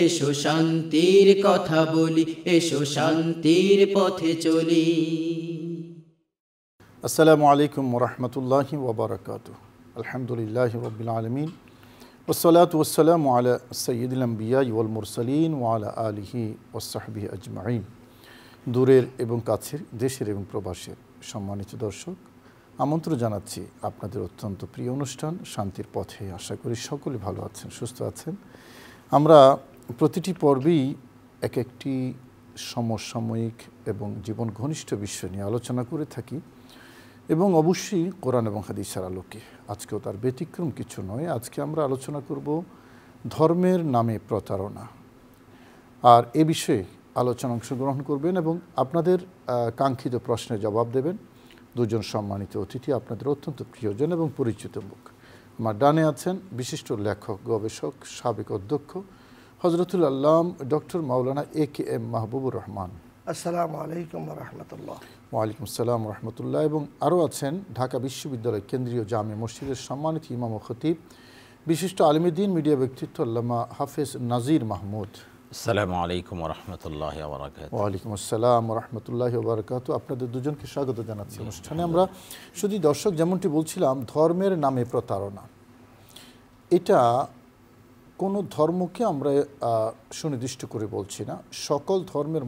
এসো শান্তির কথা বলি, এসো শান্তির পথে চলি। আসসালামু আলাইকুম ওয়া রাহমাতুল্লাহি ওয়া বারাকাতুহু। আলহামদুলিল্লাহি রাব্বিল আলামিন ওয়াসসালাতু ওয়াসসালামু আলা সাইয়্যিদিল আমবিয়া ওয়াল মুরসালিন ওয়া আলা আলিহি ওয়া সাহবিহি আজমাইন। দূরের এবং কাছের, দেশের এবং প্রবাসের সম্মানিত দর্শক, আমন্ত্রণ জানাচ্ছি আপনাদের অত্যন্ত প্রিয় অনুষ্ঠান শান্তির পথে। আশা করি সকলে ভালো আছেন, সুস্থ আছেন। আমরা প্রতিটি পর্বেই এক একটি সমসাময়িক এবং জীবন ঘনিষ্ঠ বিষয় নিয়ে আলোচনা করে থাকি, এবং অবশ্যই কোরআন এবং হাদিসের আলোকে। আজকেও তার ব্যতিক্রম কিছু নয়। আজকে আমরা আলোচনা করব ধর্মের নামে প্রতারণা। আর এ বিষয়ে আলোচনা অংশগ্রহণ করবেন এবং আপনাদের কাঙ্ক্ষিত প্রশ্নের জবাব দেবেন দুজন সম্মানিত অতিথি, আপনাদের অত্যন্ত প্রিয়জন এবং পরিচিত মুখ। আমার ডানে আছেন বিশিষ্ট লেখক, গবেষক, সাবেক অধ্যক্ষ হজরতুল আল্লাম ডক্টর মাওলানা AKM মাহবুবুর রহমান। আসসালামু আলাইকুম ওয়া রাহমাতুল্লাহ। ওয়ালাইকুম আসসালাম ওয়া রাহমাতুল্লাহ। এবং আরও আছেন ঢাকা বিশ্ববিদ্যালয় কেন্দ্রীয় জামে মসজিদের সম্মানিত ইমাম ও খতিব, বিশিষ্ট আলিমে দ্বীন, মিডিয়া ব্যক্তিত্ব আল্লামা হাফেজ নাজির মাহমুদ। আসসালামু আলাইকুম ওয়া রাহমাতুল্লাহি ওয়া বারাকাতুহু। ওয়ালাইকুম আসসালাম ওয়া রাহমাতুল্লাহি ওয়া বারাকাতুহু। আপনাদের দুজনকে স্বাগত জানাচ্ছি অনুষ্ঠানে। আমরা শুধু দর্শক, যেমনটি বলছিলাম, ধর্মের নামে প্রতারণা, এটা কোনো ধর্মকে আমরা সুনির্দিষ্ট করে বলছি না। সকল ধর্মের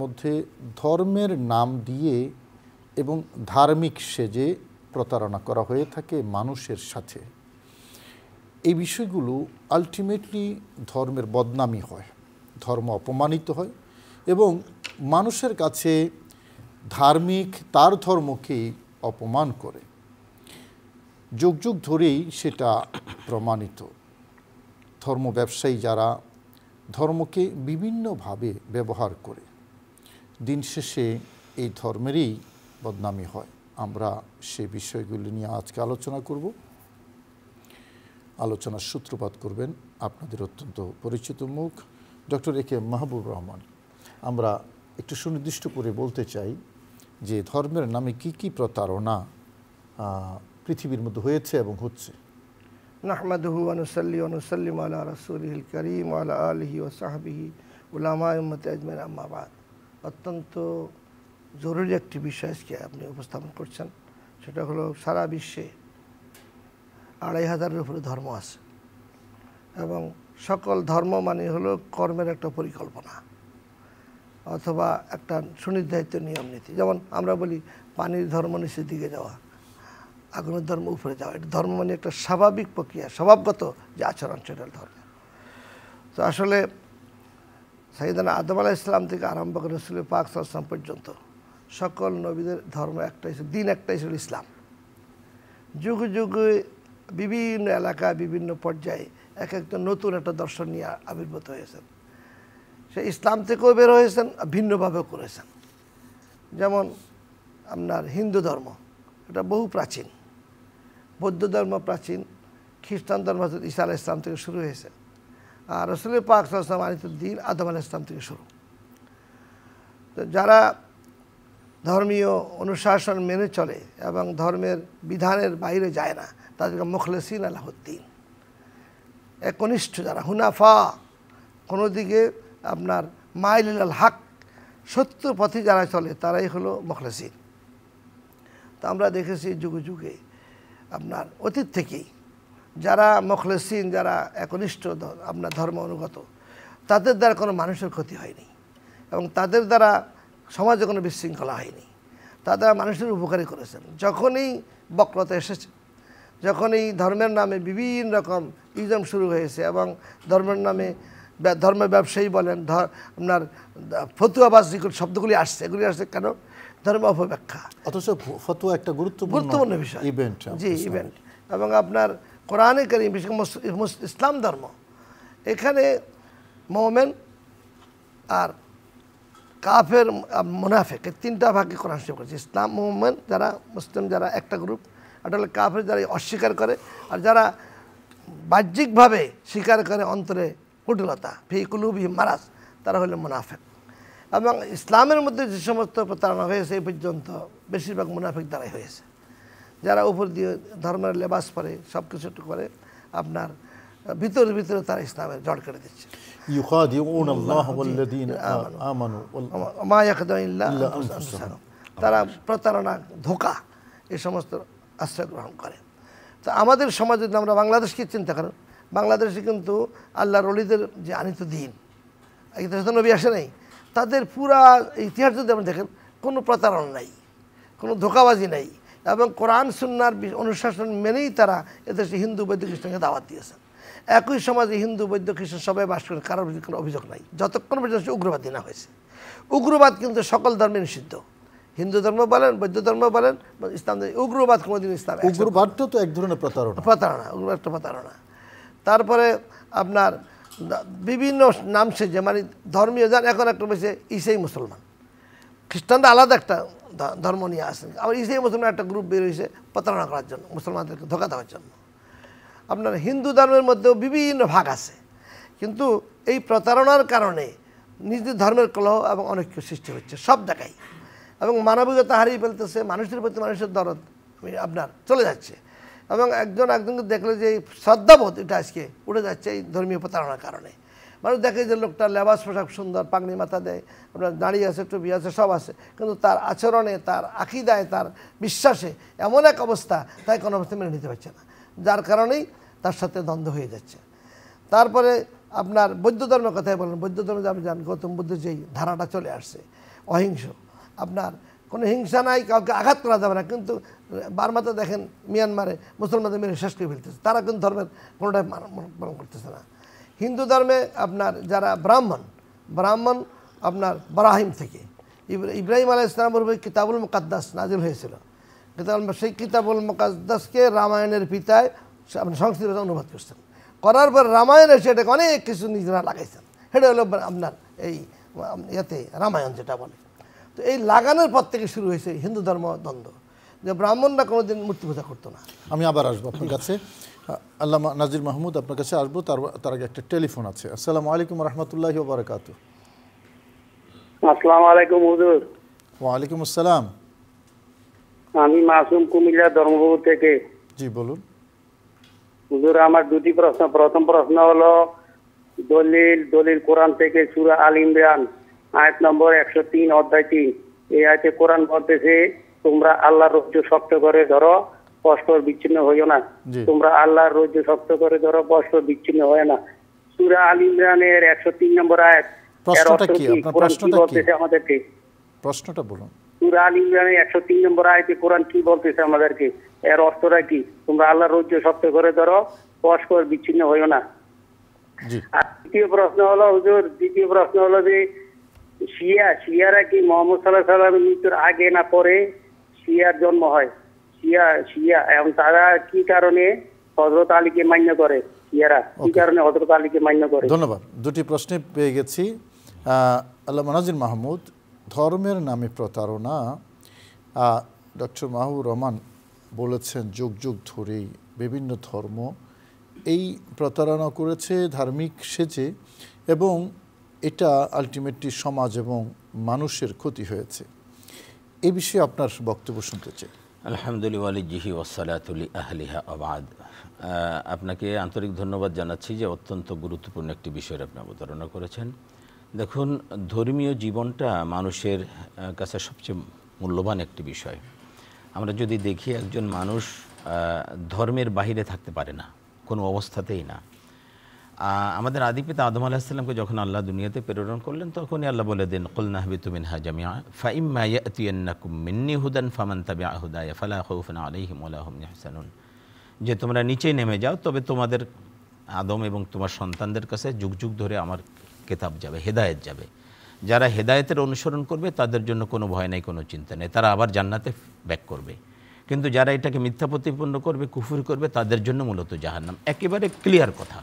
মধ্যে ধর্মের নাম দিয়ে এবং ধার্মিক সেজে প্রতারণা করা হয়ে থাকে মানুষের সাথে। এই বিষয়গুলো আলটিমেটলি ধর্মের বদনামি হয়, ধর্ম অপমানিত হয় এবং মানুষের কাছে ধার্মিক তার ধর্মকেই অপমান করে। যুগ যুগ ধরেই সেটা প্রমাণিত। ধর্ম ব্যবসায়ী যারা ধর্মকে বিভিন্নভাবে ব্যবহার করে, দিন শেষে এই ধর্মেরই বদনামি হয়। আমরা সে বিষয়গুলি নিয়ে আজকে আলোচনা করব। আলোচনার সূত্রপাত করবেন আপনাদের অত্যন্ত পরিচিত মুখ ডক্টর AKM মাহবুব রহমান। আমরা একটু সুনির্দিষ্ট করে বলতে চাই যে ধর্মের নামে কি কি প্রতারণা পৃথিবীর মধ্যে হয়েছে এবং হচ্ছে। নাহমাদুহু ওয়া নুসাল্লি ওয়া নুসাল্লিমু আলা রাসূলিহিল কারীম ওয়া আলা আলিহি ওয়া সাহবিহি উলামায়ে উম্মতি আজমাইন, আম্মা বাদ। অত্যন্ত জরুরি একটি বিষয় আজকে আপনি উপস্থাপন করছেন। সেটা হলো সারা বিশ্বে ২৫০০-এর উপরে ধর্ম আছে এবং সকল ধর্ম মানে হলো কর্মের একটা পরিকল্পনা অথবা একটা সুনির্ধারিত নিয়ম নীতি। যেমন আমরা বলি পানির ধর্ম নিচের দিকে যাওয়া, আগুনের ধর্ম উপরে যাওয়া। এটা ধর্ম মানে একটা স্বাভাবিক প্রক্রিয়া, স্বভাবগত যে আচরণ, সেটা ধর্ম। তো আসলে সাইয়েদনা আদম আলাইহিস সালাম থেকে আরম্ভ করে রাসূল পাক সাল্লাল্লাহু আলাইহি ওয়াসাল্লাম পর্যন্ত সকল নবীদের ধর্ম একটাই ছিল, দিন একটাই ছিল, ইসলাম। যুগে যুগে বিভিন্ন এলাকায় বিভিন্ন পর্যায়ে এক একটা নতুন একটা দর্শন নিয়ে আবির্ভূত হয়েছেন। সে ইসলাম থেকেও বের হয়েছেন, ভিন্নভাবেও করেছেন। যেমন আপনার হিন্দু ধর্ম, এটা বহু প্রাচীন। বৌদ্ধ ধর্ম প্রাচীন। খ্রিস্টান ধর্ম ঈসা আলাইহিস সালাম থেকে শুরু হয়েছে। আর রাসূল পাক সাল্লাল্লাহু আলাইহি ওয়াসাল্লাম আনিত দ্বীন আদম আলাইহিস সালাম থেকে শুরু। তো যারা ধর্মীয় অনুশাসন মেনে চলে এবং ধর্মের বিধানের বাইরে যায় না, তাদেরকে মুখলিসিন আলাহুদ্দিন, একনিষ্ঠ যারা, হুনাফা, কোনো দিকে আপনার মাইল ইলাল হক, সত্য পথে যারা চলে, তারাই হলো মুখলিসিন। তো আমরা দেখেছি যুগে যুগে আপনার অতীত থেকেই যারা মুখলিসিন, যারা একনিষ্ঠ আপনার ধর্ম অনুগত, তাদের দ্বারা কোনো মানুষের ক্ষতি হয়নি এবং তাদের দ্বারা সমাজে কোনো বিশৃঙ্খলা হয়নি। তারা মানুষের উপকারী করেছেন। যখনই বক্রতা এসেছে, যখনই ধর্মের নামে বিভিন্ন রকম ইজম শুরু হয়েছে এবং ধর্মের নামে ধর্ম ব্যবসায়ী বলেন, আপনার ফতুয়াবাজি শব্দগুলি আসছে, এগুলি আসছে কেন? ধর্ম অপব্যাখ্যা। অথচ ফতোয়া একটা গুরুত্বপূর্ণ বিষয়, ইভেন্ট। জি, ইভেন্ট। এবং আপনার কোরআনে কারীম, বিশেষ ইসলাম ধর্ম, এখানে মুমিন আর কাফের, মুনাফিক, এই তিনটা ভাগে কোরআন শরীফ করেছে। ইসলাম, মুমিন যারা, মুসলিম যারা একটা গ্রুপ, আর হলো কাফের যারা অস্বীকার করে, আর যারা বাহ্যিকভাবে স্বীকার করে অন্তরে কুটিলতা, ফি কুলুবিহিম মারাজ, তারা হলো মুনাফিক। এবং ইসলামের মধ্যে যে সমস্ত প্রতারণা হয়েছে এই পর্যন্ত বেশিরভাগ মুনাফিক দ্বারাই হয়েছে, যারা উপর দিয়ে ধর্মের লেবাস পরে, সব কিছু করে, আপনার ভিতরে ভিতরে তারা ইসলামের জড় করে দিচ্ছে। ইউখাদিউন আল্লাহ ওয়াল্লাযীনা আমানু মা ইয়াখদাউনা ইল্লা আনফুসাহুম, তারা প্রতারণা, ধোঁকা এই সমস্ত আশ্রয় গ্রহণ করে। তো আমাদের সমাজে যদি আমরা বাংলাদেশকে চিন্তা করেন, বাংলাদেশে কিন্তু আল্লাহর ওলিদের যে আনিত দিন, ইতিহাসে নবী আসে নাই, তাদের পুরা ইতিহাস যদি আপনি দেখেন কোনো প্রতারণা নাই, কোনো ধোঁকাবাজি নাই, এবং কোরআন সুন্নাহর অনুশাসন মেনেই তারা এদেশে হিন্দু বৌদ্ধ খ্রিস্টানকে দাওয়াত দিয়েছেন। একই সমাজে হিন্দু বৌদ্ধ খ্রিস্টান সবাই বাস করেন, কারোর বিরুদ্ধে কোনো অভিযোগ নাই, যতক্ষণ পর্যন্ত উগ্রবাদী না হয়েছে। উগ্রবাদ কিন্তু সকল ধর্মে নিষিদ্ধ, হিন্দু ধর্ম বলেন, বৌদ্ধ ধর্ম বলেন, ইসলাম, উগ্রবাদ কোনোদিন ইসলাম, উগ্রবাদটা তো এক ধরনের প্রতারণা, উগ্রবাদ একটা প্রতারণা। তারপরে আপনার বিভিন্ন নাম সেজে, মানে ধর্মীয় যান, এখন একটা বলছে ইসাই মুসলমান, খ্রিস্টানরা আলাদা একটা ধর্ম নিয়ে আসেন, আবার ইসাই মুসলমান একটা গ্রুপ বের হয়েছে প্রতারণা করার জন্য, মুসলমানদেরকে ধোঁকা দেওয়ার জন্য। আপনার হিন্দু ধর্মের মধ্যেও বিভিন্ন ভাগ আছে, কিন্তু এই প্রতারণার কারণে নিজের ধর্মের কলহ এবং অনৈক্য সৃষ্টি হচ্ছে সব জায়গায়, এবং মানবিকতা হারিয়ে ফেলতেছে, মানুষের প্রতি মানুষের দরদ আপনার চলে যাচ্ছে, এবং একজন একজনকে দেখলে যে এই শ্রদ্ধাবোধ এটা আজকে উঠে যাচ্ছে এই ধর্মীয় প্রতারণার কারণে। মানুষ দেখে যে লোকটা লেবাস পোশাক সুন্দর, পাগড়ি মাথা দেয়, আপনার দাঁড়িয়ে আছে, টুপি আছে, সব আছে, কিন্তু তার আচরণে, তার আকিদায়, তার বিশ্বাসে এমন এক অবস্থা তাই কোনো অবস্থা মেনে নিতে পারছে না, যার কারণেই তার সাথে দ্বন্দ্ব হয়ে যাচ্ছে। তারপরে আপনার বৌদ্ধ ধর্মের কথাই বলেন, বৌদ্ধ ধর্মে আপনি জানেন গৌতম বুদ্ধের যেই ধারাটা চলে আসছে, অহিংস, আপনার কোনো হিংসা নাই, কাউকে আঘাত করা যাবে না, কিন্তু বার্মাতে দেখেন মিয়ানমারে মুসলমানদের মেরে শেষ করে ফেলতেছে, তারা কিন্তু ধর্মের কোনোটাই পালন করতেছে না। হিন্দু ধর্মে আপনার যারা ব্রাহ্মণ আপনার বারাহিম থেকে ইব্রাহিম আলাইহিস সালামের উপরে কিতাবুল মুকাদ্দাস নাজিল হয়েছিল, সেই কিতাবুল মুকাদ্দাসকে রামায়ণের পিতায় আপনি সংস্কৃত ভাষায় অনুবাদ করছেন, করার পর রামায়ণে সেটাকে অনেক কিছু নিজেরা লাগাইছেন, সেটা হলো আপনার এই ইয়াতে রামায়ণ যেটা বলে। তো এই লাগানোর পর থেকে শুরু হয়েছে হিন্দু ধর্ম দ্বন্দ্ব, যে ব্রাহ্মণরা কোনোদিন মূর্তি পূজা করতো না। আমি আবার আসবো আপনার কাছে, আল্লামা নাজির মাহমুদ আপনার কাছে আসবো, তার আগে একটা টেলিফোন আছে। আসসালামু আলাইকুম রহমতুল্লাহি ওয়া বারাকাতুহু। আসসালামু আলাইকুম হুজুর। ওয়ালাইকুম আসসালাম। আমি মাসুম, কুমিল্লা ধর্মপুর থেকে। জি বলুন হুজুর, আমার দুটি প্রশ্ন। প্রথম প্রশ্ন হলো দলিল কোরআন থেকে সূরা আল ইমরান আয়াত নম্বর 103 অধ্যায় 3, এই আয়াতে কোরআন বলতেছে তোমরা আল্লাহর রজ্জু শক্ত করে ধরো, পরস্পর বিচ্ছিন্ন হইও না। তোমরা আল্লাহর রজ্জু শক্ত করে ধরো, পরস্পর বিচ্ছিন্ন হয় না। সূরা আল ইমরানের 103 নম্বর আয়াত, প্রশ্নটা কি? আপনার প্রশ্নটা কি বলতেছে আমাদেরকে? প্রশ্নটা বলুন। সূরা আল ইমরানের 103 নম্বর আয়াতে কোরআন কি বলতেছে আমাদেরকে, এর অর্থটা কি? তোমরা আল্লাহর রজ্জু শক্ত করে ধরো, পরস্পর বিচ্ছিন্ন হইও না। আর দ্বিতীয় প্রশ্ন হলো যে শিয়ারা কি মুহাম্মদ সাল্লাল্লাহু আলাইহি ওয়াসাল্লামের মৃত্যুর আগে না পরে শিয়ার জন্ম হয়? শিয়া এবং তারা কি কারণে হযরত আলীকে মান্য করে? শিয়ারা কি কারণে হযরত আলীকে মান্য করে? ধন্যবাদ, দুটি প্রশ্নে পেয়ে গেছি। আল্লামা নাজির মাহমুদ, ধর্মের নামে প্রতারণা, ডক্টর মাহবুব রহমান বলেছেন যুগ যুগ ধরেই বিভিন্ন ধর্ম এই প্রতারণা করেছে ধার্মিক সেজে, এবং এটা আলটিমেটলি সমাজ এবং মানুষের ক্ষতি হয়েছে। এই বিষয়ে আপনার বক্তব্য শুনতে চাই। আলহামদুলিল্লাহি ওয়াসসালাতুলি আহলিহা আবাদ। আপনাকে আন্তরিক ধন্যবাদ জানাচ্ছি যে অত্যন্ত গুরুত্বপূর্ণ একটি বিষয়ের আপনি অবতারণা করেছেন। দেখুন, ধর্মীয় জীবনটা মানুষের কাছে সবচেয়ে মূল্যবান একটি বিষয়। আমরা যদি দেখি, একজন মানুষ ধর্মের বাহিরে থাকতে পারে না, কোনো অবস্থাতেই না। আমাদের আদিপিতা আদম আলাইহিস সালামকে যখন আল্লাহ দুনিয়াতে প্রেরণ করলেন, তখনই আল্লাহ বলে দেন, কুলনা হাবিতু মিনহা জামিআ ফাইম্মা ইয়াতিয়ান্নাকুম মিন্নি হুদান ফামান তাবিআ হুদায়া ফালা খাউফুন আলাইহিম ওয়ালা হুম ইয়াহজানুন, যে তোমরা নিচে নেমে যাও, তবে তোমাদের আদম এবং তোমার সন্তানদের কাছে যুগ যুগ ধরে আমার কিতাব যাবে, হেদায়েত যাবে। যারা হেদায়েতের অনুসরণ করবে তাদের জন্য কোনো ভয় নেই, কোনো চিন্তা নেই, তারা আবার জান্নাতে ব্যাক করবে। কিন্তু যারা এটাকে মিথ্যা প্রতিপন্ন করবে, কুফর করবে, তাদের জন্য মূলত জাহান্নাম। একেবারে ক্লিয়ার কথা।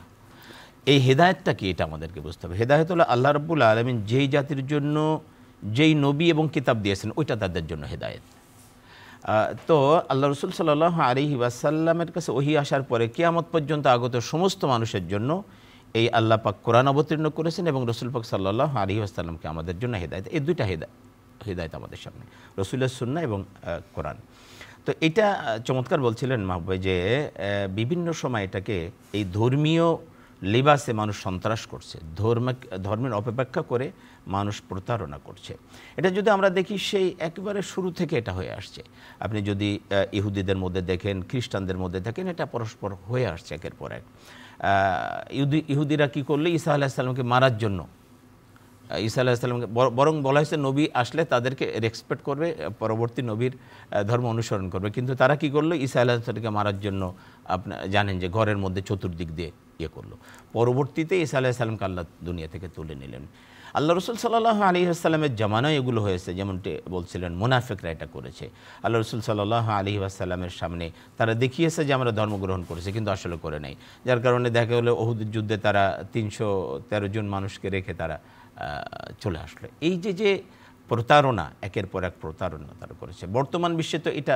এই হেদায়েতটা কি, এটা আমাদেরকে বুঝতে হবে। হেদায়েত হলো আল্লাহ রাব্বুল আলামিন যেই জাতির জন্য যেই নবী এবং কিতাব দিয়েছেন, ওইটা তাদের জন্য হেদায়েত। তো আল্লাহ রসুল সাল্লাল্লাহু আলাইহি ওয়াসাল্লামের কাছে ওহী আসার পরে কিয়ামত পর্যন্ত আগত সমস্ত মানুষের জন্য এই আল্লাহ পাক কোরআন অবতীর্ণ করেছেন, এবং রসুল পাক সাল্লাল্লাহু আলাইহি ওয়াসাল্লামকে আমাদের জন্য হেদায়েত। এই দুইটা হেদায়েত আমাদের সামনে, রসুলের সুন্নাহ এবং কোরআন। তো এটা চমৎকার বলছিলেন মাহবুব ভাই যে বিভিন্ন সময় এটাকে এই ধর্মীয় লিবাসে মানুষ সন্ত্রাস করছে, ধর্মের অপব্যাখ্যা করে মানুষ প্রতারণা করছে। এটা যদি আমরা দেখি সেই একেবারে শুরু থেকে এটা হয়ে আসছে। আপনি যদি ইহুদিদের মধ্যে দেখেন, খ্রিস্টানদের মধ্যে দেখেন, এটা পরস্পর হয়ে আসছে একের পর এক। ইহুদিরা কী করলে ঈসা আলাইহিস সালামকে মারার জন্য, ঈসা আলাইহিস সালামকে বরং বলা হয়েছে নবী আসলে তাদেরকে রেসপেক্ট করবে, পরবর্তী নবীর ধর্ম অনুসরণ করবে, কিন্তু তারা কি করলো ঈসা আলাইহিস সালামকে মারার জন্য আপনার জানেন যে ঘরের মধ্যে চতুর্দিক দিয়ে ইয়ে করলো। পরবর্তীতে ঈসা আলাইহিস সালামকে আল্লাহ দুনিয়া থেকে তুলে নিলেন। আল্লাহ রসুল সাল্লাল্লাহু আলাইহি ওয়াসাল্লামের জামানায় এগুলো হয়েছে, যেমনটি বলছিলেন মুনাফিকরা এটা করেছে। আল্লাহ রসুল সাল্লাল্লাহু আলাইহি ওয়াসাল্লামের সামনে তারা দেখিয়েছে যে আমরা ধর্মগ্রহণ করেছি, কিন্তু আসলে করে নাই। যার কারণে দেখা গেলো উহুদের যুদ্ধে তারা 313 জন মানুষকে রেখে তারা চলে আসলো। এই যে প্রতারণা, একের পর এক প্রতারণা তারা করেছে। বর্তমান বিশ্বে তো এটা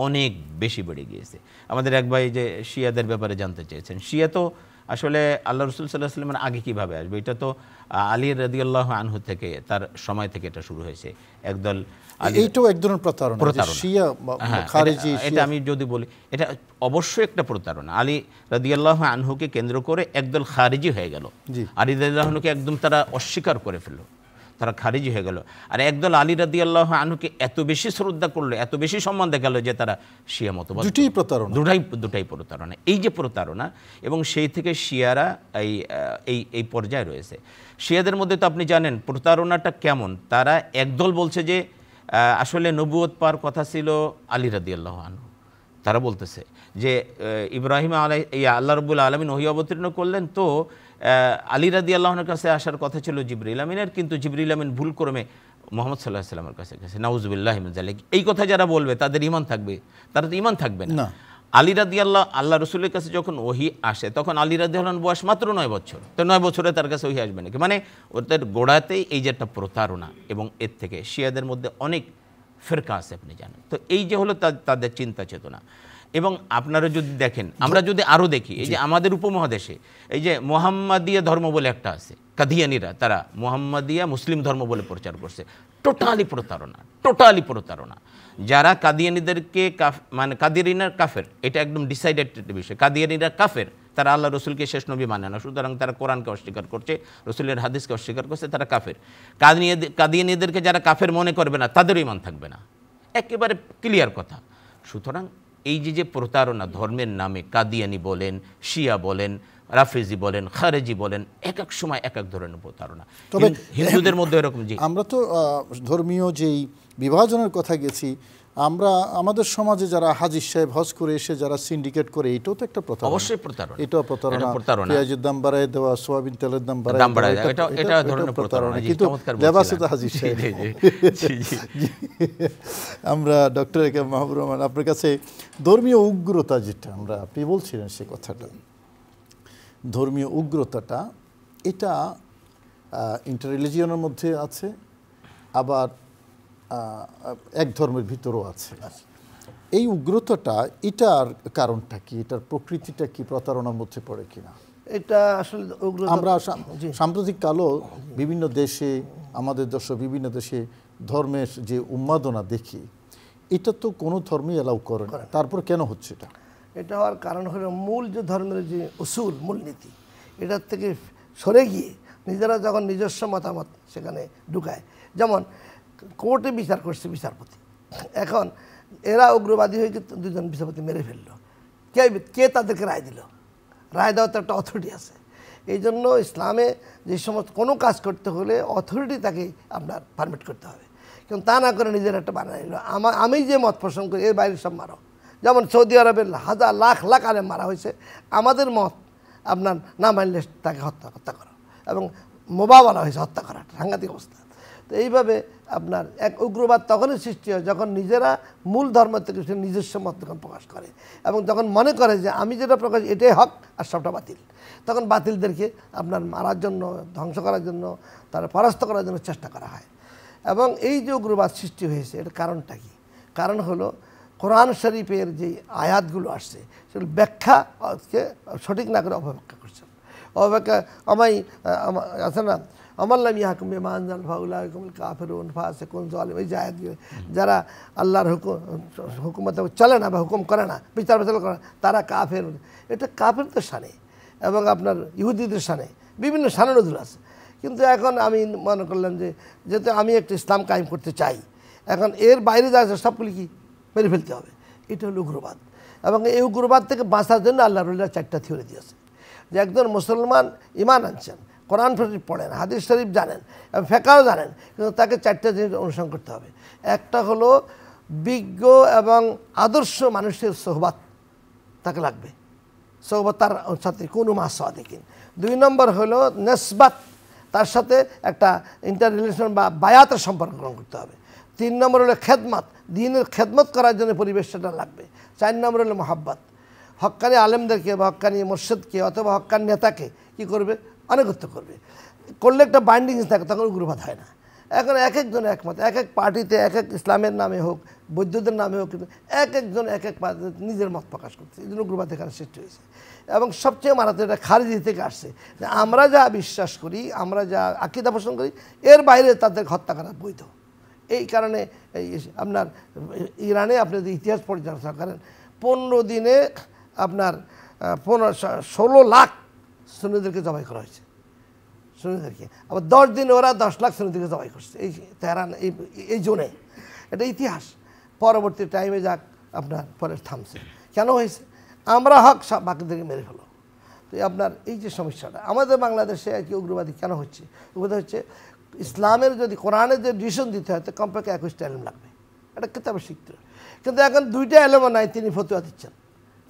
অনেক বেশি বেড়ে গিয়েছে। আমাদের এক ভাই যে শিয়াদের ব্যাপারে জানতে চেয়েছেন, শিয়া তো আসলে আল্লাহ রসুল সাল্লাল্লাহু আলাইহি ওয়াসাল্লামের আগে কীভাবে আসবে? এটা তো আলী রাদিয়াল্লাহু আনহু থেকে, তার সময় থেকে এটা শুরু হয়েছে। একদল এইটাও এক ধরনের প্রতারণা, শিয়া খারেজি। এটা আমি যদি বলি, এটা অবশ্যই একটা প্রতারণা। আলী রাদিয়াল্লাহু আনহুকে কেন্দ্র করে একদল খারিজি হয়ে গেল, আলী রাদিয়াল্লাহু আনহুকে একদম তারা অস্বীকার করে ফেললো, তারা খারিজি হয়ে গেল। আর একদল আলী রাদিয়াল্লাহু আনহুকে এত বেশি শ্রদ্ধা করলো, এত বেশি সম্মান দেখালো যে তারা শিয়া মতবাদ। দুটাই প্রতারণা। এই যে প্রতারণা, এবং সেই থেকে শিয়ারা এই পর্যায়ে রয়েছে। শিয়াদের মধ্যে তো আপনি জানেন প্রতারণাটা কেমন। তারা একদল বলছে যে আসলে নবুয়ত পাওয়ার কথা ছিল আলী রাদিয়াল্লাহু আনহু। তারা বলতেছে যে ইব্রাহিম আল্লাহ রাব্বুল আলামিন ওহী অবতীর্ণ করলেন, তো আলী রাদিয়াল্লাহু আনহুর কাছে আসার কথা ছিল জিবরিল আমিনের, কিন্তু জিবরিল আমিন ভুলক্রমে মুহাম্মদ সাল্লাল্লাহু আলাইহি ওয়াসাল্লামের কাছে গেছে। নাউযুবিল্লাহি মিন যালিক। এই কথা যারা বলবে তাদের ঈমান থাকবে? তারা তো ঈমান থাকবে না। আলী রাদিয়াল্লাহু আল্লাহ রসুলের কাছে যখন ওহী আসে, তখন আলী রাদিয়াল্লাহু আনহুর বয়স মাত্র 9 বছর। তো 9 বছরে তার কাছে ওহী আসবে নাকি? মানে ওদের গোড়াতেই এই যে একটা প্রতারণা, এবং এর থেকে শিয়াদের মধ্যে অনেক ফিরকা আছে আপনি জানেন। তো এই যে হলো তাদের চিন্তা চেতনা। এবং আপনারা যদি দেখেন, আমরা যদি আরও দেখি, এই যে আমাদের উপমহাদেশে এই যে মোহাম্মদিয়া ধর্ম বলে একটা আছে, কাদিয়ানিরা, তারা মোহাম্মদিয়া মুসলিম ধর্ম বলে প্রচার করছে। টোটালি প্রতারণা। যারা কাদিয়ানিদেরকে মানে কাদিয়ানিরা কাফের, এটা একদম ডিসাইডেড বিষয়। কাদিয়ানিরা কাফের, তারা আল্লাহ রসুলকে শেষ নবী মানে না, সুতরাং তারা কোরআনকে অস্বীকার করছে, রসুলের হাদিসকে অস্বীকার করছে, তারা কাফের। কাদিয়ানিদেরকে যারা কাফের মনে করবে না, তাদেরও ঈমান থাকবে না। একেবারে ক্লিয়ার কথা। সুতরাং এই যে প্রতারণা ধর্মের নামে, কাদিয়ানি বলেন, শিয়া বলেন, রাফেজি বলেন, খারেজি বলেন, এক এক সময় এক এক ধরনের প্রতারণা। তবে হিন্দুদের মধ্যে এরকম, আমরা তো ধর্মীয় যেই বিভাজনের কথা গেছি, আমরা আমাদের সমাজে যারা হাজির সাহেব হজ করে এসে যারা সিন্ডিকেট করে, এটাও তো একটা প্রতারণা। অবশ্যই প্রতারণা। এটাও প্রতারণা। পেঁয়াজের দাম বাড়ায় দেওয়া, সোয়াবিন তেলের দাম বাড়ায় দেওয়া, এটা ধরনের প্রতারণা। কিন্তু লেবাসে তো হাজির সাহেব। আমরা ডক্টর এ কে মাহবুবুর রহমান, আপনার কাছে ধর্মীয় উগ্রতা যেটা আপনি বলছিলেন, সে কথাটা, ধর্মীয় উগ্রতাটা, এটা ইন্টাররিলিজিয়নের মধ্যে আছে, আবার এক ধর্মের ভিতরও আছে। এই উগ্রতাটা, এটার কারণটা কি? এটার প্রকৃতিটা কি? প্রতারণার মধ্যে পড়ে কিনা? এটা আসলে আমরা সাম্প্রতিক কালও বিভিন্ন দেশে, আমাদের দেশে, বিভিন্ন দেশে ধর্মের যে উন্মাদনা দেখি, এটা তো কোনো ধর্মই এলাও করে না। তারপর কেন হচ্ছে এটা? এটা হওয়ার কারণ হলো মূল যে ধর্মের যে উসুল, মূলনীতি, এটার থেকে সরে গিয়ে নিজেরা যখন নিজস্ব মতামত সেখানে ঢুকায়। যেমন কোর্টে বিচার করছে বিচারপতি, এখন এরা উগ্রবাদী হয়ে 2জন বিচারপতি মেরে ফেললো। কে তাদেরকে রায় দিল? রায় দেওয়ার তো একটা অথরিটি আছে। এই জন্য ইসলামে যে সমস্ত কোনো কাজ করতে হলে অথরিটি তাকে আপনার পারমিট করতে হবে, কিন্তু তা না করে নিজের একটা বানাই নিল, আমি যে মত পোষণ করি এর বাইরে সব মারো। যেমন সৌদি আরবের হাজার লাখ আলেম মারা হয়েছে, আমাদের মত আপনার না মানলে তাকে হত্যা করো, এবং মোবা বলা হয়েছে হত্যা করা, সাংঘাতিক অবস্থা। তো এইভাবে আপনার এক উগ্রবাদ তখনই সৃষ্টি হয় যখন নিজেরা মূল ধর্ম থেকে সে নিজস্ব মত যখন প্রকাশ করে, এবং যখন মনে করে যে আমি যেটা প্রকাশ এটাই হক আর সবটা বাতিল, তখন বাতিলদেরকে আপনার মারার জন্য, ধ্বংস করার জন্য, তারা পরাস্ত করার জন্য চেষ্টা করা হয়। এবং এই যে উগ্রবাদ সৃষ্টি হয়েছে, এর কারণটা কি? কারণ হলো কোরআন শরীফের যে আয়াতগুলো আসছে সেগুলো ব্যাখ্যাকে সঠিক না করে অপব্যাখ্যা করছেন। অপব্যাখ্যা আছে না, আমাল্লাম ইয়াহকুম বিমা আনজাল ফাউলাইকুমুল কাফিরুন ফাসিকুন জালিম, এই যে আয়াতগুলো, যারা আল্লাহর হুকুমতে চলে না বা হুকুম করে না, বিচার করে না, তারা কাফের। এটা কাফের তো শানে, এবং আপনার ইহুদিদের শানে বিভিন্ন শানে নজরুল আছে। কিন্তু এখন আমি মনে করলাম যে যেহেতু আমি একটা ইসলাম কায়েম করতে চাই, এখন এর বাইরে যা আছে সবগুলি কি মেরে ফেলতে হবে, এটা হলো উগ্রবাদ। এবং এই উগ্রবাদ থেকে বাঁচার জন্য আল্লাহ রুল্লাহ 4টা থিওরি দিয়েছে যে একজন মুসলমান ইমান আনছেন, কোরআন শরীফ পড়েন, হাদিস শরীফ জানেন এবং ফেকাও জানেন, কিন্তু তাকে 4টা জিনিস অনুসরণ করতে হবে। একটা হলো বিজ্ঞ এবং আদর্শ মানুষের সোহবাত তাকে লাগবে, সোহবাত তার সাথে কোনো মাসা দেখিন। 2 নম্বর হলো নেসবাত, তার সাথে একটা ইন্টার রিলেশন বা বায়াতের সম্পর্ক গ্রহণ করতে হবে। 3 নম্বর হলো খেদমত, দিনের খেদমত করার জন্য পরিবেশ সেটা লাগবে। 4 নম্বর হলো মহাব্বত, হক্কানি আলেমদেরকে বা হক্কানি মুর্শিদকে অথবা হক্কানি নেতাকে কী করবে, আনুগত্য করবে। করলে একটা বাইন্ডিং থাকে, তখন উগ্রবাদ হয় না। এখন এক একজন একমত, এক এক পার্টিতে এক এক ইসলামের নামে হোক, বৌদ্ধদের নামে হোক, কিন্তু এক একজন এক এক নিজের মত প্রকাশ করছে, এই জন্য উগ্রবাদ এখানে সৃষ্টি হয়েছে। এবং সবচেয়ে মারাত্মক এটা খারিজি থেকে আসছে যে আমরা যা বিশ্বাস করি, আমরা যা আকীদা পোষণ করি, এর বাইরে তাদের হত্যা করা বৈধ। এই কারণে এই আপনার ইরানে আপনি যদি ইতিহাস পর্যালোচনা করেন, 15 দিনে আপনার 16 লাখ সুন্নিদেরকে জবাই করা হয়েছে, সুন্নিদেরকে। আবার 10 দিনে ওরা 10 লাখ সুন্নিদেরকে জবাই করছে এই তেহরান, এই জোনে। এটা ইতিহাস। পরবর্তী টাইমে যাক আপনার পরে থামছে। কেন হয়েছে? আমরা হক সব বাকিদেরকে মেরে ফেলো। তো আপনার এই যে সমস্যাটা আমাদের বাংলাদেশে আর কি উগ্রবাদী কেন হচ্ছে, উগ্রবাদী হচ্ছে ইসলামের যদি কোরআনের যে ডিসিশন দিতে হয় তো কমপক্ষে 21টা এলেম লাগবে, এটা কিতাবে শিখতে হয়। কিন্তু এখন 2টা এলেমও নাই, তিনি ফতুয়া দিচ্ছেন।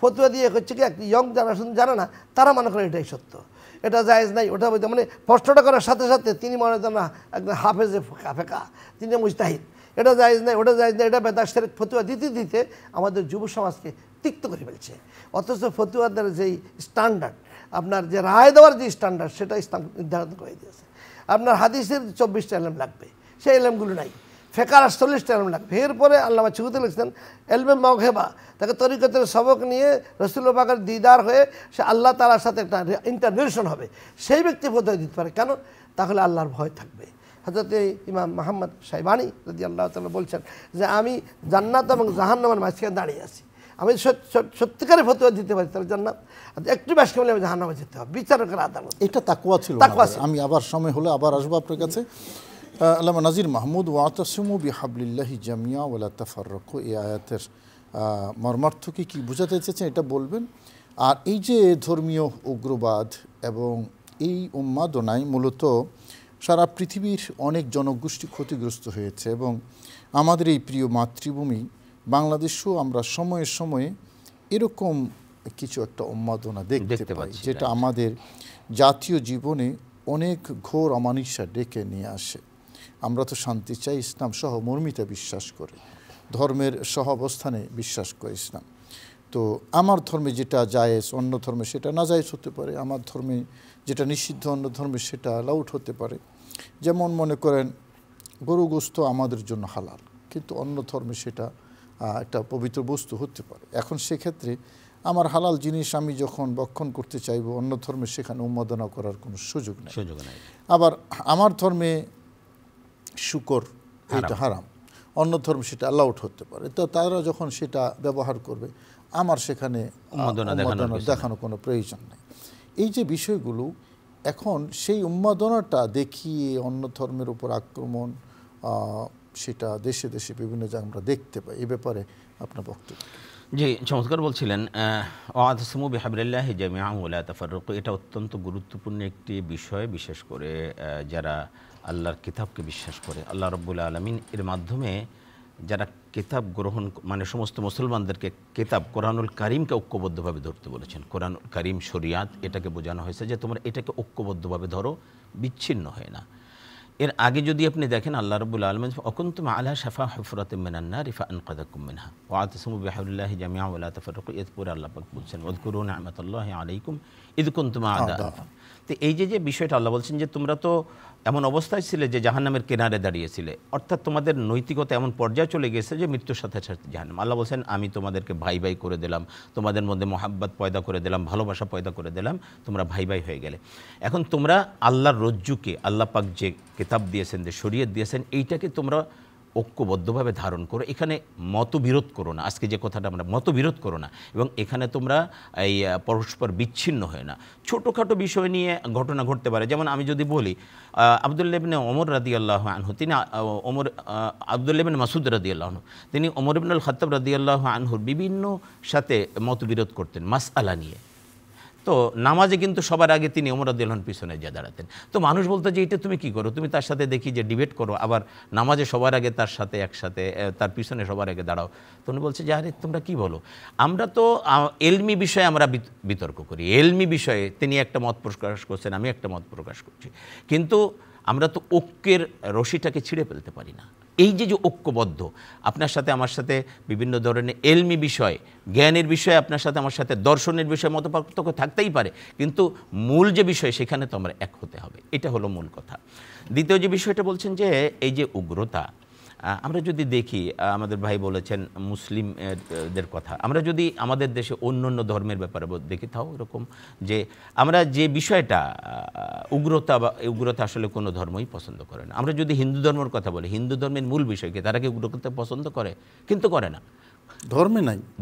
ফতুয়া দিয়ে হচ্ছে কি এক ইয়ং জেনারেশন জানে না, তারা মনে করে এটাই সত্য, এটা জায়েজ নাই, ওটা বলতে মানে প্রশ্নটা করার সাথে সাথে তিনি মনে করেন না একদম হাফেজে ফেকা, তিনি মুজতাহিদ, এটা জায়েজ নাই, ওটা জায়েজ নাই, এটা বেদাত শিরক ফতুয়া দিতে দিতে আমাদের যুব সমাজকে তিক্ত করে ফেলছে। অথচ ফতুয়াদের যেই স্ট্যান্ডার্ড, আপনার যে রায় দেওয়ার যে স্ট্যান্ডার্ড, সেটা ইসলাম নির্ধারণ করে দিয়েছে। আপনার হাদিসের 24টা এলেম লাগবে, সেই এলেমগুলো নাই। ফেকার 48টা এলেম লাগবে। এরপরে আল্লামা চিকুতে লিখছেন এলমে মওহেবা, তাকে তরিকতের সবক নিয়ে রাসূলুল্লাহ পাকের দিদার হয়ে সে আল্লাহ তাআলার সাথে একটা ইন্টাররিলেশন হবে, সেই ব্যক্তি ফতোয়া দিতে পারে। কেন? তাহলে আল্লাহর ভয় থাকবে। হযরত ইমাম মুহাম্মদ শাইবানি রাদিয়াল্লাহু তাআলা বলছেন যে আমি জান্নাত এবং জাহান্নামের মাঝখানে দাঁড়িয়ে আছি, আমি সত্যিকারে ফতোয়া দিতে পারি তাহলে জান্নাত, একটু বেশ করলে আমি জাহান্নামে যেতে হবে, বিচারকের আদালত। এটা তাকওয়া ছিল। আমি আবার সময় হলে আবার আসবো আপনার কাছে। আল্লামা নাজির মাহমুদ, ওয়াতাসিমু বিহাবলিল্লাহি জামিয়া ওয়ালা তাফাররাকু, এই আয়াতের মর্মার্থকে কি বোঝাতে চেয়েছেন এটা বলবেন। আর এই যে ধর্মীয় উগ্রবাদ এবং এই উন্মাদনায় মূলত সারা পৃথিবীর অনেক জনগোষ্ঠী ক্ষতিগ্রস্ত হয়েছে এবং আমাদের এই প্রিয় মাতৃভূমি বাংলাদেশেও আমরা সময়ে সময়ে এরকম কিছু একটা উন্মাদনা দেখতে পাই, যেটা আমাদের জাতীয় জীবনে অনেক ঘোর অমানিসা ডেকে নিয়ে আসে। আমরা তো শান্তি চাই, ইসলাম সহমর্মিতা বিশ্বাস করে, ধর্মের সহাবস্থানে বিশ্বাস করে ইসলাম। তো আমার ধর্মে যেটা জায়েজ অন্য ধর্মে সেটা নাজায়েজ হতে পারে, আমার ধর্মে যেটা নিষিদ্ধ অন্য ধর্মে সেটা অ্যালাউড হতে পারে। যেমন মনে করেন গরু গোশত আমাদের জন্য হালাল, কিন্তু অন্য ধর্মে সেটা একটা পবিত্র বস্তু হতে পারে। এখন সেক্ষেত্রে আমার হালাল জিনিস আমি যখন ভক্ষণ করতে চাইব, অন্য ধর্মে সেখানে উন্মাদনা করার কোনো সুযোগ নেই। আবার আমার ধর্মে শুকর এটা হারাম, অন্য ধর্মে সেটা অ্যালাউড হতে পারে। তো তারা যখন সেটা ব্যবহার করবে আমার সেখানে উন্মাদনা দেখানো কোনো প্রয়োজন নেই। এই যে বিষয়গুলো এখন সেই উন্মাদনাটা দেখিয়ে অন্য ধর্মের উপর আক্রমণ, সেটা দেশে দেশে বিভিন্ন জায়গায় আমরা দেখতে পাই। এই ব্যাপারে আপনার বক্তব্য? জি, চমৎকার বলছিলেন। ওয়াতাসিমু বিহাবলিল্লাহি জামিআন ওয়া লা তাফাররাকু, এটা অত্যন্ত গুরুত্বপূর্ণ একটি বিষয়, বিশেষ করে যারা আল্লাহর কিতাবকে বিশ্বাস করে। আল্লাহ রাব্বুল আলামিন এর মাধ্যমে যারা কিতাব গ্রহণ, মানে সমস্ত মুসলমানদেরকে কিতাব কোরআনুল কারীমকে ঐক্যবদ্ধভাবে ধরতে বলেছেন। কোরআনুল কারীম শরিয়াত, এটাকে বোঝানো হয়েছে যে তোমরা এটাকে ঐক্যবদ্ধভাবে ধরো, বিচ্ছিন্ন হয় না। এর আগে যদি আপনি দেখেন আল্লাহ রাব্বুল আলামিন অকুনতুম আলা শাফা হুফরাতিন মিনান নার ফাআনকাযাকুম মিনহা ওয়াতাসিমু বিহাবলিল্লাহি জামিআন ওয়া লা তাফাররাকু, এরপরে আল্লাহ পাক বলছেন ওয়াযকুরু নি'মাতাল্লাহি আলাইকুম ইয কুনতুম আ'দাআ। তো এই যে বিষয়টা আল্লাহ বলছেন যে তোমরা তো এমন অবস্থায় ছিলে যে জাহান্নামের কিনারে দাঁড়িয়েছিলে, অর্থাৎ তোমাদের নৈতিকতা এমন পর্যায়ে চলে গেছে যে মৃত্যুর সাথে সাথে জাহান্নাম। আল্লাহ বলছেন আমি তোমাদেরকে ভাই ভাই করে দিলাম, তোমাদের মধ্যে মহাব্বত পয়দা করে দিলাম, ভালোবাসা পয়দা করে দিলাম, তোমরা ভাই ভাই হয়ে গেলে। এখন তোমরা আল্লাহর রজ্জুকে, আল্লাহ পাক যে কিতাব দিয়েছেন, যে শরীয়ত দিয়েছেন, এইটাকে তোমরা ঐক্যবদ্ধভাবে ধারণ করো, এখানে মতবিরোধ করো না। আজকে যে কথাটা আমরা মতবিরোধ করো না, এবং এখানে তোমরা এই পরস্পর বিচ্ছিন্ন হয় না। ছোটোখাটো বিষয় নিয়ে ঘটনা ঘটতে পারে, যেমন আমি যদি বলি আবদুল্লাহ ইবনে ওমর রাদিয়াল্লাহু আনহু, তিনি আবদুল্লাহ ইবনে মাসউদ রাদিয়াল্লাহু আনহু, তিনি ওমর ইবনুল খাত্তাব রাদিয়াল্লাহু আনহুর বিভিন্ন সাথে মতবিরোধ করতেন মাসআলা নিয়ে। তো নামাজে কিন্তু সবার আগে তিনি ওমর রাদিয়াল্লাহু আনহুর পিছনে যা দাঁড়াতেন। তো মানুষ বলতো যে এটা তুমি কি করো, তুমি তার সাথে দেখি যে ডিবেট করো, আবার নামাজে সবার আগে তার সাথে একসাথে তার পিছনে সবার আগে দাঁড়াও। তো উনি বলছে যে আরে তোমরা কি বলো, আমরা তো এলমি বিষয়ে আমরা বিতর্ক করি, এলমি বিষয়ে তিনি একটা মত প্রকাশ করছেন, আমি একটা মত প্রকাশ করছি, কিন্তু আমরা তো ঐক্যের রশিটাকে ছিঁড়ে ফেলতে পারি না। এই যে ঐক্যবদ্ধ, আপনার সাথে আমার সাথে বিভিন্ন ধরনের এলমি বিষয়, জ্ঞানের বিষয়ে আপনার সাথে আমার সাথে দর্শনের বিষয়ে মতপার্থক্য থাকতেই পারে, কিন্তু মূল যে বিষয় সেখানে তো আমরা এক হতে হবে, এটা হলো মূল কথা। দ্বিতীয় যে বিষয়টা বলছেন যে এই যে উগ্রতা, আমরা যদি দেখি, আমাদের ভাই বলেছেন মুসলিমদের কথা, আমরা যদি আমাদের দেশে অন্য অন্য ধর্মের ব্যাপারে দেখি তাও এরকম যে আমরা যে বিষয়টা উগ্রতা আসলে কোনো ধর্মই পছন্দ করে না। আমরা যদি হিন্দু ধর্মের কথা বলি, হিন্দু ধর্মের মূল বিষয়কে তারা কি উগ্রতা পছন্দ করে? কিন্তু করে না,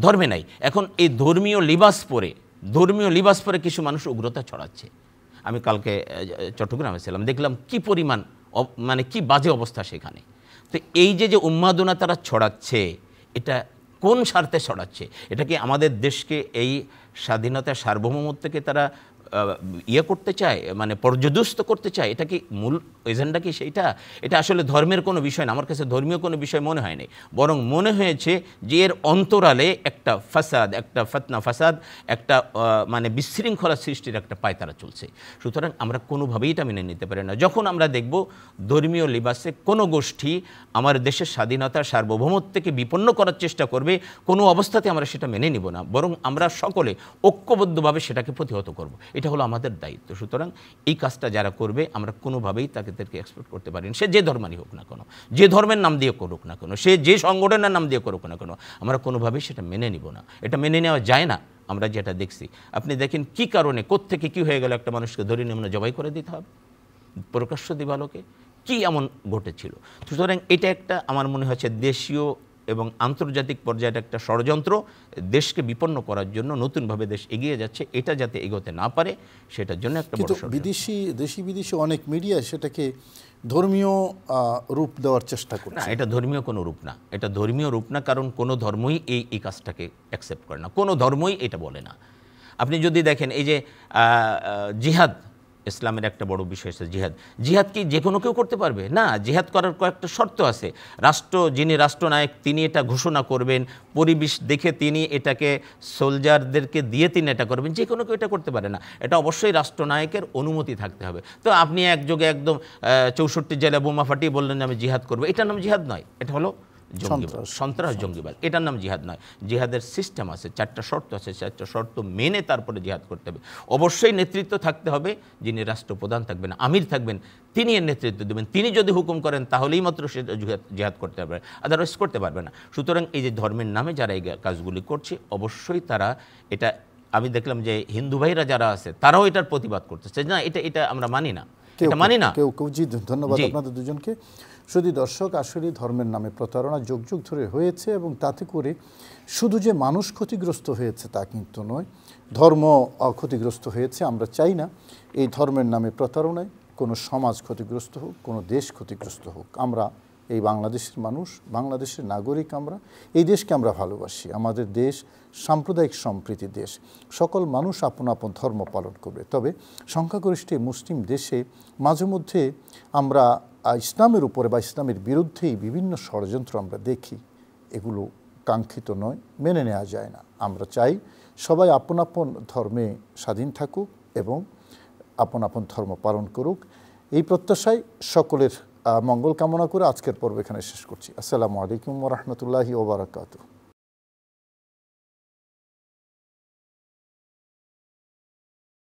ধর্মে নাই। এখন এই ধর্মীয় লিবাস পরে কিছু মানুষ উগ্রতা ছড়াচ্ছে। আমি কালকে চট্টগ্রামে ছিলাম, দেখলাম কি পরিমাণ মানে কি বাজে অবস্থা সেখানে। তো এই যে উন্মাদনা তারা ছড়াচ্ছে, এটা কোন স্বার্থে ছড়াচ্ছে? এটা কি আমাদের দেশকে এই স্বাধীনতা সার্বভৌমত্বকে তারা করতে চায়, মানে পর্যদস্ত করতে চায়? এটা কি মূল এজেন্ডা কি সেইটা? এটা আসলে ধর্মের কোনো বিষয় না, আমার কাছে ধর্মীয় কোনো বিষয় মনে হয়নি, বরং মনে হয়েছে যে এর অন্তরালে একটা ফাসাদ, একটা ফতনা ফাসাদ, একটা মানে বিশৃঙ্খলা সৃষ্টির একটা পায়তারা চলছে। সুতরাং আমরা কোনোভাবেই এটা মেনে নিতে পারি না। যখন আমরা দেখব ধর্মীয় লিবাসে কোনো গোষ্ঠী আমার দেশের স্বাধীনতা সার্বভৌমত্বকে বিপন্ন করার চেষ্টা করবে, কোনো অবস্থাতে আমরা সেটা মেনে নিব না, বরং আমরা সকলে ঐক্যবদ্ধভাবে সেটাকে প্রতিহত করব। এটা হলো আমাদের দায়িত্ব। সুতরাং এই কাজটা যারা করবে আমরা কোনোভাবেই তাদেরকে এক্সপেক্ট করতে পারি না, সে যে ধর্মেরই হোক না কেন, যে ধর্মের নাম দিয়ে করুক না কেন, সে যে সংগঠনের নাম দিয়ে করুক না কেন, আমরা কোনোভাবেই সেটা মেনে নিব না, এটা মেনে নেওয়া যায় না। আমরা যেটা দেখছি, আপনি দেখেন কি কারণে কোত্থেকে কি হয়ে গেল, একটা মানুষকে ধরে নিয়ে জবাই করে দিতে হবে প্রকাশ্য দিবালোকে, কি এমন ঘটেছিল? সুতরাং এটা একটা আমার মনে হচ্ছে দেশীয় এবং আন্তর্জাতিক পর্যায়ে একটা ষড়যন্ত্র, দেশকে বিপন্ন করার জন্য নতুনভাবে দেশ এগিয়ে যাচ্ছে, এটা যাতে এগোতে না পারে সেটার জন্য একটা বড় ষড়যন্ত্র। দেশি বিদেশি অনেক মিডিয়া সেটাকে ধর্মীয় রূপ দেওয়ার চেষ্টা করছে। না, এটা ধর্মীয় কোনো রূপ না, এটা ধর্মীয় রূপ না, কারণ কোনো ধর্মই এই কাজটাকে অ্যাকসেপ্ট করে না, কোনো ধর্মই এটা বলে না। আপনি যদি দেখেন এই যে জিহাদ, ইসলামের একটা বড় বিষয় আছে জিহাদ কি যে কোনো কেউ করতে পারবে? না, জিহাদ করার কয়েকটা শর্ত আছে। যিনি রাষ্ট্রনায়ক তিনি এটা ঘোষণা করবেন, পরিবেশ দেখে তিনি এটাকে সোলজারদেরকে দিয়ে তিনি এটা করবেন, যে কোনো কেউ এটা করতে পারে না, এটা অবশ্যই রাষ্ট্রনায়কের অনুমতি থাকতে হবে। তো আপনি একযোগে একদম 64 জেলায় বোমা ফাটিয়ে বললেন আমি জিহাদ করবো, এটার নাম জিহাদ নয়, এটা হলো সন্ত্রাস, জঙ্গিবাদ, এটার নাম জিহাদ নয়। জিহাদের সিস্টেম আছে, 4টা শর্ত আছে, 4টা শর্ত মেনে তারপরে জিহাদ করতে হবে। অবশ্যই নেতৃত্ব থাকতে হবে, যিনি রাষ্ট্রপ্রধান থাকবেন, আমির থাকবেন, তিনি এর নেতৃত্ব দেবেন, তিনি যদি হুকুম করেন তাহলেই মাত্র সে জিহাদ করতে পারবে, আদারওয়াইজ করতে পারবে না। সুতরাং এই যে ধর্মের নামে যারা এই কাজগুলি করছে, অবশ্যই তারা এটা, আমি দেখলাম যে হিন্দু ভাইরা যারা আছে তারাও এটার প্রতিবাদ করতেছে, না এটা আমরা মানি না, এটা মানি না। জি, ধন্যবাদ আপনাদের দুজনকে। শুধু দর্শক, আসলে ধর্মের নামে প্রতারণা যুগ যুগ ধরে হয়েছে, এবং তাতে করে শুধু যে মানুষ ক্ষতিগ্রস্ত হয়েছে তা কিন্তু নয়, ধর্ম ক্ষতিগ্রস্ত হয়েছে। আমরা চাই না এই ধর্মের নামে প্রতারণায় কোনো সমাজ ক্ষতিগ্রস্ত হোক, কোনো দেশ ক্ষতিগ্রস্ত হোক। আমরা এই বাংলাদেশের মানুষ, বাংলাদেশের নাগরিক, আমরা এই দেশকে আমরা ভালোবাসি। আমাদের দেশ সাম্প্রদায়িক সম্প্রীতির দেশ, সকল মানুষ আপন আপন ধর্ম পালন করবে। তবে সংখ্যাগরিষ্ঠ মুসলিম দেশে মাঝে মধ্যে আমরা ইসলামের উপরে বা ইসলামের বিরুদ্ধেই বিভিন্ন ষড়যন্ত্র আমরা দেখি, এগুলো কাঙ্ক্ষিত নয়, মেনে নেওয়া যায় না। আমরা চাই সবাই আপন আপন ধর্মে স্বাধীন থাকুক এবং আপন আপন ধর্ম পালন করুক। এই প্রত্যাশায় সকলের মঙ্গল কামনা করে আজকের পর্ব এখানে শেষ করছি। আসসালামু আলাইকুম ওয়া রাহমাতুল্লাহি ওয়া বারাকাতুহু।